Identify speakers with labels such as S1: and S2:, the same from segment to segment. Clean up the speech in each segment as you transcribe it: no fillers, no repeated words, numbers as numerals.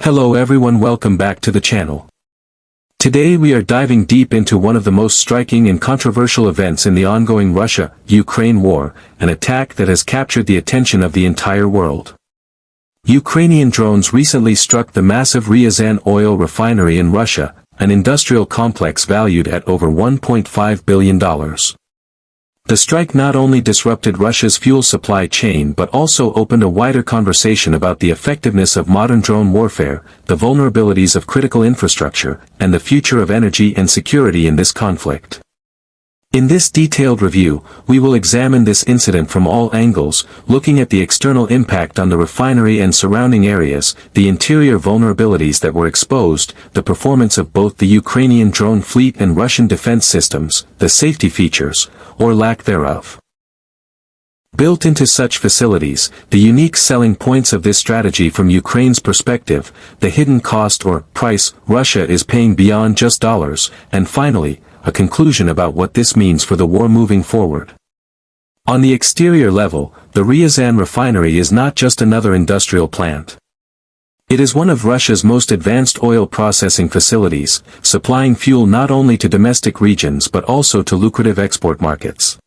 S1: Hello everyone, welcome back to the channel. Today we are diving deep into one of the most striking and controversial events in the ongoing Russia-Ukraine war, an attack that has captured the attention of the entire world. Ukrainian drones recently struck the massive Ryazan Oil Refinery in Russia, an industrial complex valued at over $1.5 billion. The strike not only disrupted Russia's fuel supply chain but also opened a wider conversation about the effectiveness of modern drone warfare, the vulnerabilities of critical infrastructure, and the future of energy and security in this conflict. In this detailed review, we will examine this incident from all angles, looking at the external impact on the refinery and surrounding areas, the interior vulnerabilities that were exposed, the performance of both the Ukrainian drone fleet and Russian defense systems, the safety features, or lack thereof, built into such facilities, the unique selling points of this strategy from Ukraine's perspective, the hidden cost or price Russia is paying beyond just dollars, and finally, a conclusion about what this means for the war moving forward. On the exterior level, the Ryazan refinery is not just another industrial plant. It is one of Russia's most advanced oil processing facilities, supplying fuel not only to domestic regions but also to lucrative export markets.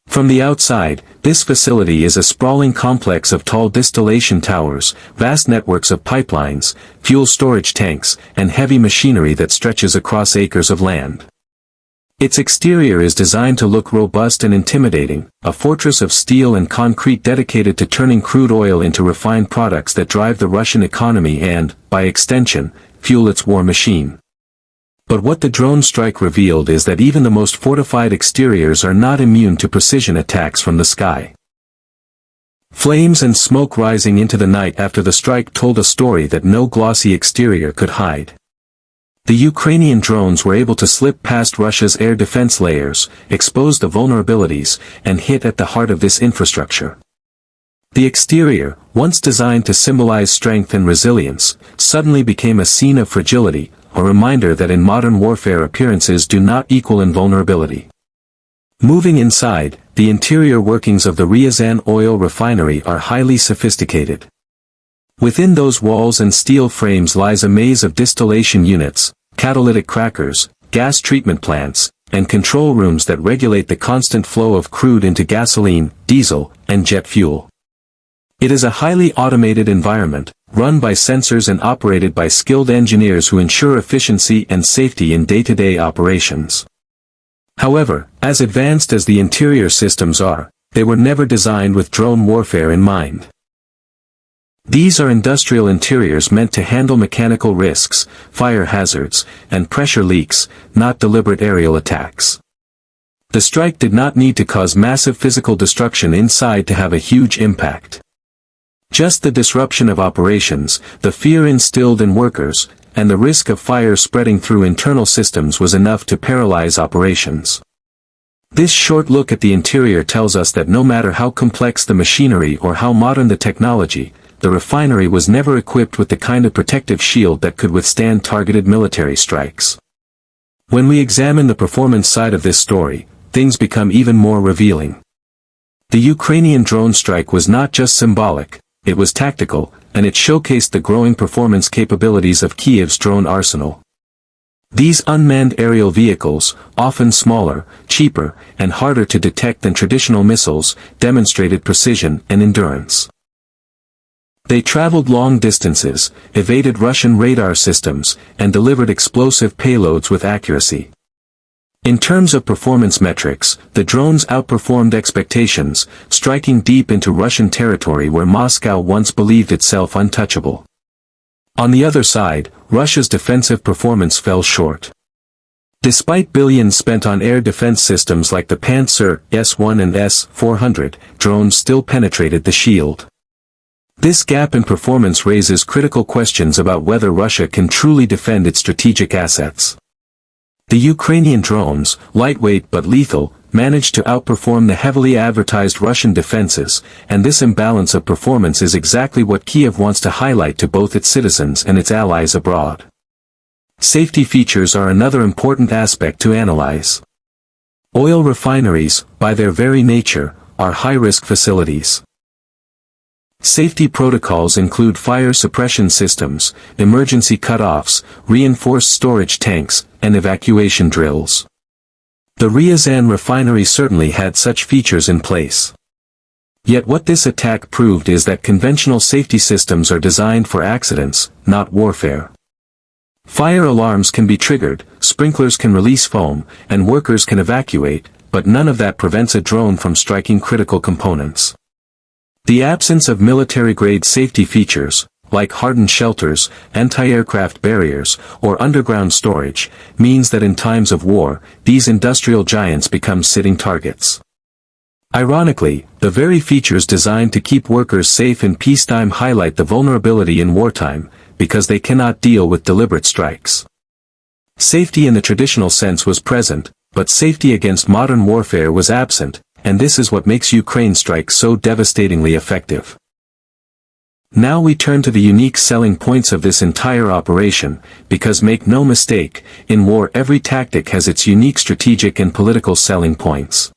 S1: From the outside, this facility is a sprawling complex of tall distillation towers, vast networks of pipelines, fuel storage tanks, and heavy machinery that stretches across acres of land. Its exterior is designed to look robust and intimidating, a fortress of steel and concrete dedicated to turning crude oil into refined products that drive the Russian economy and, by extension, fuel its war machine. But what the drone strike revealed is that even the most fortified exteriors are not immune to precision attacks from the sky. Flames and smoke rising into the night after the strike told a story that no glossy exterior could hide. The Ukrainian drones were able to slip past Russia's air defense layers, expose the vulnerabilities, and hit at the heart of this infrastructure. The exterior, once designed to symbolize strength and resilience, suddenly became a scene of fragility, a reminder that in modern warfare appearances do not equal invulnerability. Moving inside, the interior workings of the Ryazan Oil Refinery are highly sophisticated. Within those walls and steel frames lies a maze of distillation units, catalytic crackers, gas treatment plants, and control rooms that regulate the constant flow of crude into gasoline, diesel, and jet fuel. It is a highly automated environment, run by sensors and operated by skilled engineers who ensure efficiency and safety in day-to-day operations. However, as advanced as the interior systems are, they were never designed with drone warfare in mind. These are industrial interiors meant to handle mechanical risks, fire hazards, and pressure leaks, not deliberate aerial attacks. The strike did not need to cause massive physical destruction inside to have a huge impact. Just the disruption of operations, the fear instilled in workers, and the risk of fire spreading through internal systems was enough to paralyze operations. This short look at the interior tells us that no matter how complex the machinery or how modern the technology, the refinery was never equipped with the kind of protective shield that could withstand targeted military strikes. When we examine the performance side of this story, things become even more revealing. The Ukrainian drone strike was not just symbolic, it was tactical, and it showcased the growing performance capabilities of Kyiv's drone arsenal. These unmanned aerial vehicles, often smaller, cheaper, and harder to detect than traditional missiles, demonstrated precision and endurance. They traveled long distances, evaded Russian radar systems, and delivered explosive payloads with accuracy. In terms of performance metrics, the drones outperformed expectations, striking deep into Russian territory where Moscow once believed itself untouchable. On the other side, Russia's defensive performance fell short. Despite billions spent on air defense systems like the Pantsir S-1 and S-400, drones still penetrated the shield. This gap in performance raises critical questions about whether Russia can truly defend its strategic assets. The Ukrainian drones, lightweight but lethal, managed to outperform the heavily advertised Russian defenses, and this imbalance of performance is exactly what Kyiv wants to highlight to both its citizens and its allies abroad. Safety features are another important aspect to analyze. Oil refineries, by their very nature, are high-risk facilities. Safety protocols include fire suppression systems, emergency cutoffs, reinforced storage tanks, and evacuation drills. The Ryazan refinery certainly had such features in place. Yet what this attack proved is that conventional safety systems are designed for accidents, not warfare. Fire alarms can be triggered, sprinklers can release foam, and workers can evacuate, but none of that prevents a drone from striking critical components. The absence of military-grade safety features, like hardened shelters, anti-aircraft barriers, or underground storage, means that in times of war, these industrial giants become sitting targets. Ironically, the very features designed to keep workers safe in peacetime highlight the vulnerability in wartime, because they cannot deal with deliberate strikes. Safety in the traditional sense was present, but safety against modern warfare was absent, and this is what makes Ukraine's strikes so devastatingly effective. Now we turn to the unique selling points of this entire operation, because make no mistake, in war every tactic has its unique strategic and political selling points.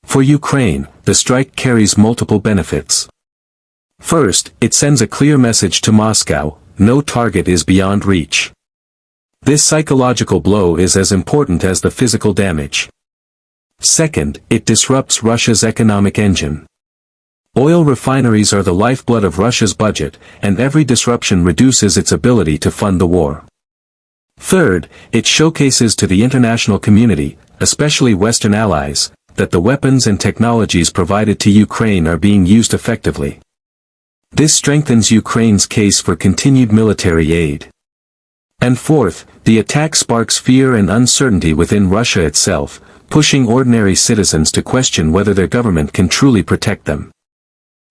S1: For Ukraine, the strike carries multiple benefits. First, it sends a clear message to Moscow: no target is beyond reach. This psychological blow is as important as the physical damage. Second, it disrupts Russia's economic engine. Oil refineries are the lifeblood of Russia's budget, and every disruption reduces its ability to fund the war. Third, it showcases to the international community, especially Western allies, that the weapons and technologies provided to Ukraine are being used effectively. This strengthens Ukraine's case for continued military aid. And fourth, the attack sparks fear and uncertainty within Russia itself, pushing ordinary citizens to question whether their government can truly protect them.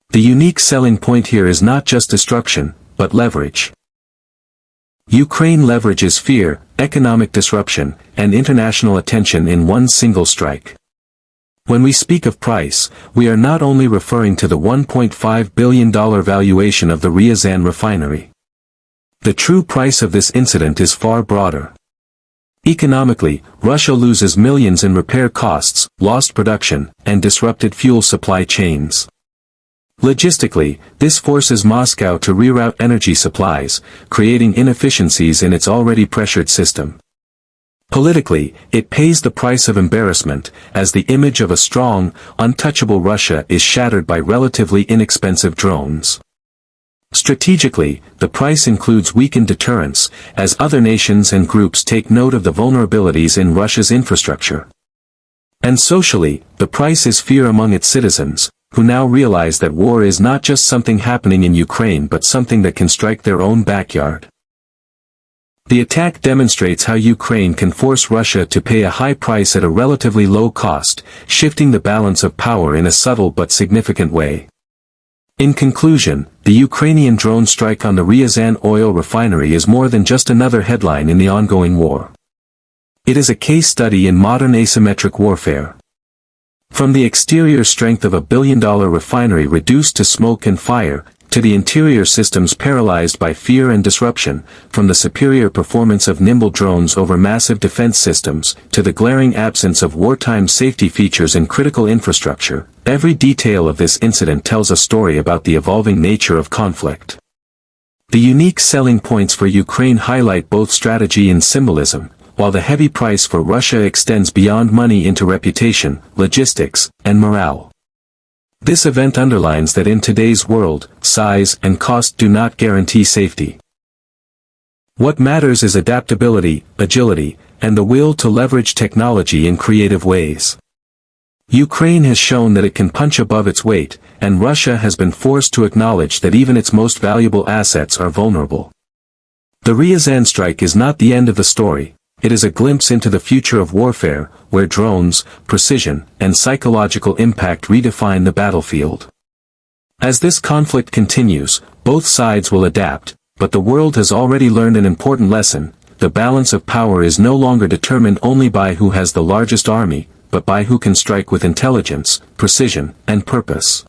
S1: The unique selling point here is not just destruction, but leverage. Ukraine leverages fear, economic disruption, and international attention in one single strike. When we speak of price, we are not only referring to the $1.5 billion valuation of the Ryazan refinery. The true price of this incident is far broader. Economically, Russia loses millions in repair costs, lost production, and disrupted fuel supply chains. Logistically, this forces Moscow to reroute energy supplies, creating inefficiencies in its already pressured system. Politically, it pays the price of embarrassment, as the image of a strong, untouchable Russia is shattered by relatively inexpensive drones. Strategically, the price includes weakened deterrence, as other nations and groups take note of the vulnerabilities in Russia's infrastructure. And socially, the price is fear among its citizens, who now realize that war is not just something happening in Ukraine but something that can strike their own backyard. The attack demonstrates how Ukraine can force Russia to pay a high price at a relatively low cost, shifting the balance of power in a subtle but significant way. In conclusion, the Ukrainian drone strike on the Ryazan Oil Refinery is more than just another headline in the ongoing war. It is a case study in modern asymmetric warfare. From the exterior strength of a billion-dollar refinery reduced to smoke and fire, to the interior systems paralyzed by fear and disruption, from the superior performance of nimble drones over massive defense systems, to the glaring absence of wartime safety features in critical infrastructure, every detail of this incident tells a story about the evolving nature of conflict. The unique selling points for Ukraine highlight both strategy and symbolism, while the heavy price for Russia extends beyond money into reputation, logistics, and morale. This event underlines that in today's world, size and cost do not guarantee safety. What matters is adaptability, agility, and the will to leverage technology in creative ways. Ukraine has shown that it can punch above its weight, and Russia has been forced to acknowledge that even its most valuable assets are vulnerable. The Ryazan strike is not the end of the story. It is a glimpse into the future of warfare, where drones, precision, and psychological impact redefine the battlefield. As this conflict continues, both sides will adapt, but the world has already learned an important lesson: the balance of power is no longer determined only by who has the largest army, but by who can strike with intelligence, precision, and purpose.